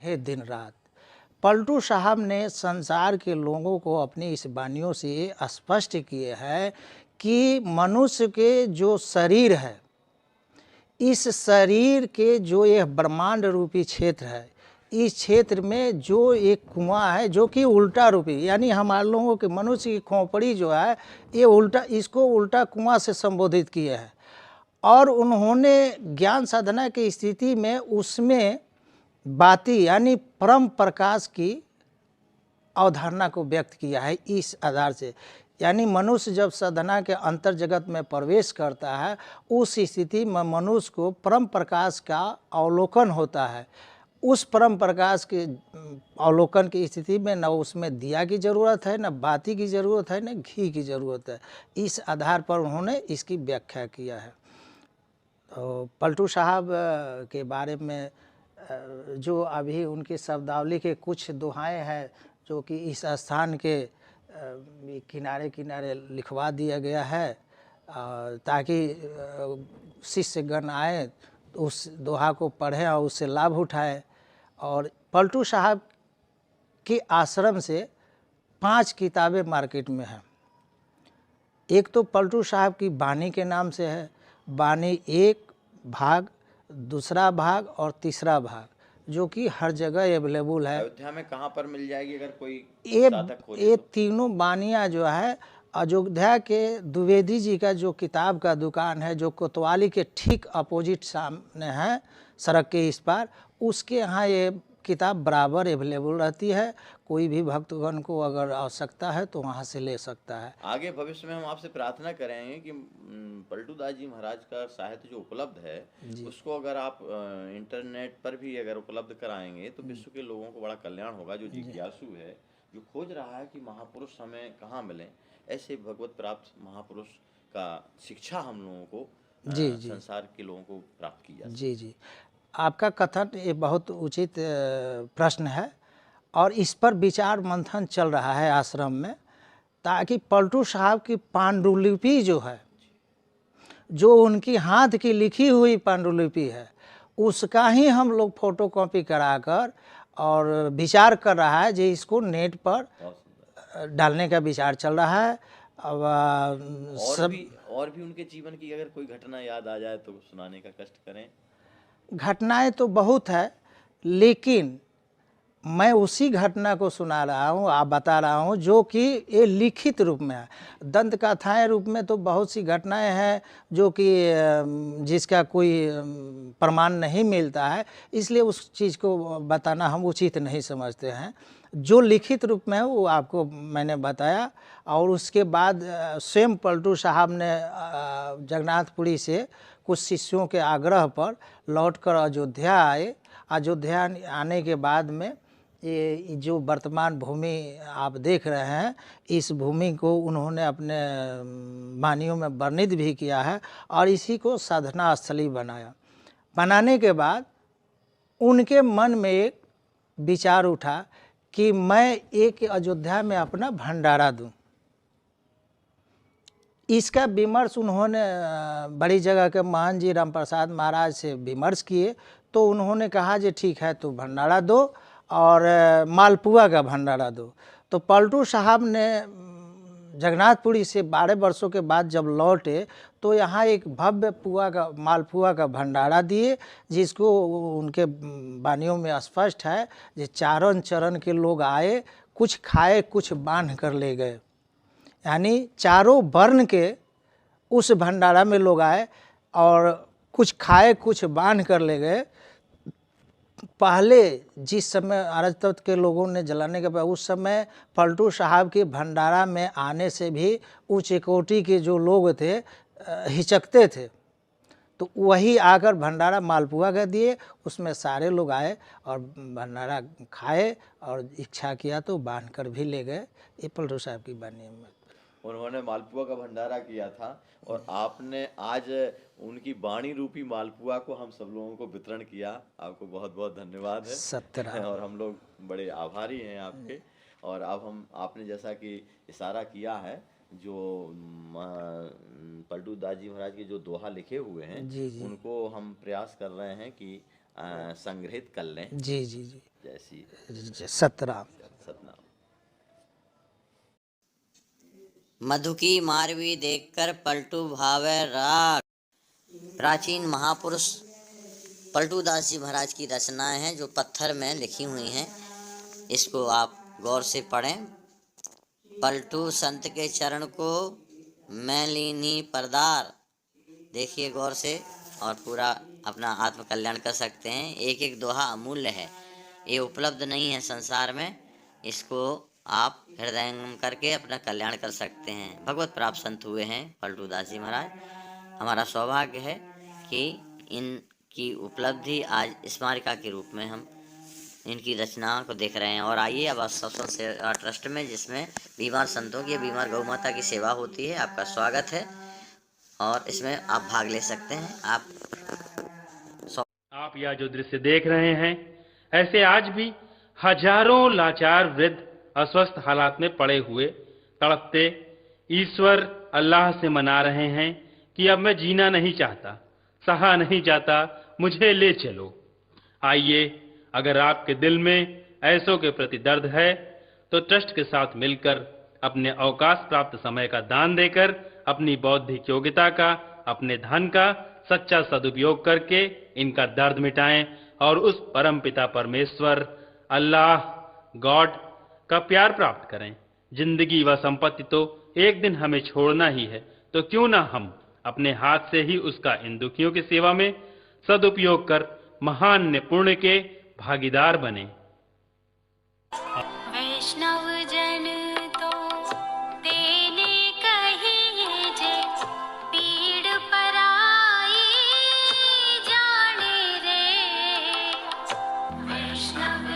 है दिन रात। पलटू साहब ने संसार के लोगों को अपनी इस वाणियों से स्पष्ट किए हैं कि मनुष्य के जो शरीर है, इस शरीर के जो यह ब्रह्मांड रूपी क्षेत्र है, इस क्षेत्र में जो एक कुआं है जो कि उल्टा रूपी, यानी हमारे लोगों के मनुष्य की खोपड़ी जो है ये उल्टा, इसको उल्टा कुआं से संबोधित किए हैं। और उन्होंने ज्ञान साधना की स्थिति में उसमें बाती यानी परम प्रकाश की अवधारणा को व्यक्त किया है इस आधार से। यानी मनुष्य जब साधना के अंतर जगत में प्रवेश करता है, उस स्थिति में मनुष्य को परम प्रकाश का अवलोकन होता है। उस परम प्रकाश के अवलोकन की स्थिति में न उसमें दिया की ज़रूरत है, न बाती की ज़रूरत है, न घी की ज़रूरत है। इस आधार पर उन्होंने इसकी व्याख्या किया है। तो पलटू साहब के बारे में जो अभी उनकी शब्दावली के कुछ दोहाएं हैं जो कि इस स्थान के किनारे किनारे लिखवा दिया गया है ताकि शिष्यगण आए तो उस दोहा को पढ़ें और उससे लाभ उठाएं। और पलटू साहब के आश्रम से 5 किताबें मार्केट में हैं। एक तो पलटू साहब की वाणी के नाम से है, वाणी 1 भाग, दूसरा भाग और तीसरा भाग, जो कि हर जगह अवेलेबल है। अयोध्या में कहाँ पर मिल जाएगी अगर कोई साधक खोजे ये तो? तीनों वानियाँ जो है अयोध्या के द्विवेदी जी का जो किताब का दुकान है, जो कोतवाली के ठीक अपोजिट सामने है सड़क के इस पार, उसके यहाँ ये किताब बराबर अवेलेबल रहती है। कोई भी भक्तगण को अगर आवश्यकता है तो वहाँ से ले सकता है। आगे भविष्य में हम आपसे प्रार्थना करेंगे कि पलटू दास जी महाराज का साहित्य जो उपलब्ध है उसको अगर आप इंटरनेट पर भी अगर उपलब्ध कराएंगे तो विश्व के लोगों को बड़ा कल्याण होगा। जो जिज्ञासु है, जो खोज रहा है कि महापुरुष हमें कहाँ मिलें, ऐसे भगवत प्राप्त महापुरुष का शिक्षा हम लोगों को संसार के लोगों को प्राप्त की जा सके। जी, आपका कथन ये बहुत उचित प्रश्न है और इस पर विचार मंथन चल रहा है आश्रम में, ताकि पलटू साहब की पांडुलिपि जो है, जो उनकी हाथ की लिखी हुई पांडुलिपि है, उसका ही हम लोग फोटोकॉपी कराकर और विचार कर रहा है जी इसको नेट पर डालने का विचार चल रहा है। अब और भी उनके जीवन की अगर कोई घटना याद आ जाए तो सुनाने का कष्ट करें। घटनाएं तो बहुत है, लेकिन मैं उसी घटना को सुना रहा हूँ, आप बता रहा हूँ, जो कि ये लिखित रूप में है। दंत कथाएं रूप में तो बहुत सी घटनाएं हैं जो कि जिसका कोई प्रमाण नहीं मिलता है, इसलिए उस चीज़ को बताना हम उचित नहीं समझते हैं। जो लिखित रूप में है वो आपको मैंने बताया। और उसके बाद स्वयं पलटू साहब ने जगन्नाथपुरी से कुछ शिष्यों के आग्रह पर लौटकर अयोध्या आए। अयोध्या आने के बाद में ये जो वर्तमान भूमि आप देख रहे हैं, इस भूमि को उन्होंने अपने वाणियों में वर्णित भी किया है और इसी को साधना स्थली बनाया। बनाने के बाद उनके मन में एक विचार उठा कि मैं एक अयोध्या में अपना भंडारा दूं। इसका विमर्श उन्होंने बड़ी जगह के महंत जी रामप्रसाद महाराज से विमर्श किए, तो उन्होंने कहा जी ठीक है तो भंडारा दो और मालपुआ का भंडारा दो। तो पलटू साहब ने जगन्नाथपुरी से 12 वर्षों के बाद जब लौटे तो यहाँ एक भव्य मालपुआ का भंडारा दिए, जिसको उनके वाणियों में स्पष्ट है कि चारण चरण के लोग आए, कुछ खाए कुछ बांध कर ले गए। यानी चारों वर्ण के उस भंडारा में लोग आए और कुछ खाए कुछ बांध कर ले गए। पहले जिस समय अरज तख्त के लोगों ने जलाने के बाद, उस समय पलटू साहब के भंडारा में आने से भी उच्च कोटि के जो लोग थे हिचकते थे, तो वही आकर भंडारा मालपुआ का दिए, उसमें सारे लोग आए और भंडारा खाए और इच्छा किया तो बांध कर भी ले गए। ये पलटू साहब की वाणी में उन्होंने मालपुआ का भंडारा किया था और आपने आज उनकी वाणी रूपी मालपुआ को हम सब लोगों को वितरण किया। आपको बहुत बहुत धन्यवाद है और हम लोग बड़े आभारी हैं आपके। और अब हम आपने जैसा कि इशारा किया है, जो पलटू दास जी महाराज के जो दोहा लिखे हुए हैं जी। उनको हम प्रयास कर रहे हैं कि संग्रहित कर लें। जी जी जी, जैसी सतराम। सतनाम। मधु की मारवी देखकर पलटू भावे राग। प्राचीन महापुरुष पलटू दास जी महाराज की रचनाएं हैं जो पत्थर में लिखी हुई हैं। इसको आप गौर से पढ़ें। पलटू संत के चरण को मैं लीनी परदार। देखिए गौर से और पूरा अपना आत्म कल्याण कर सकते हैं। एक एक दोहा अमूल्य है, ये उपलब्ध नहीं है संसार में। इसको आप हृदयंगम करके अपना कल्याण कर सकते हैं। भगवत प्राप्त संत हुए हैं पलटू दास जी महाराज। हमारा सौभाग्य है कि इनकी उपलब्धि आज स्मारिका के रूप में हम इनकी रचना को देख रहे हैं। और आइए अब सत्संग सेवा ट्रस्ट में, जिसमें बीमार संतों की, बीमार गौ माता की सेवा होती है, आपका स्वागत है और इसमें आप भाग ले सकते हैं। आप यह जो दृश्य देख रहे हैं, ऐसे आज भी हजारों लाचार वृद्ध अस्वस्थ हालात में पड़े हुए तड़पते ईश्वर अल्लाह से मना रहे हैं कि अब मैं जीना नहीं चाहता, सहा नहीं जाता, मुझे ले चलो। आइए, अगर आपके दिल में ऐसों के प्रति दर्द है तो ट्रस्ट के साथ मिलकर अपने अवकाश प्राप्त समय का दान देकर अपनी बौद्धिक योग्यता का, अपने धन का सच्चा सदुपयोग करके इनका दर्द मिटाएं और उस परम पिता परमेश्वर अल्लाह गॉड का प्यार प्राप्त करें। जिंदगी व संपत्ति तो एक दिन हमें छोड़ना ही है, तो क्यों ना हम अपने हाथ से ही उसका इन दुखियों की सेवा में सदुपयोग कर महान पुण्य के भागीदार बने। वैष्णव जन तो तेने कही जे पीड़ पराई जाने रे। वैष्णव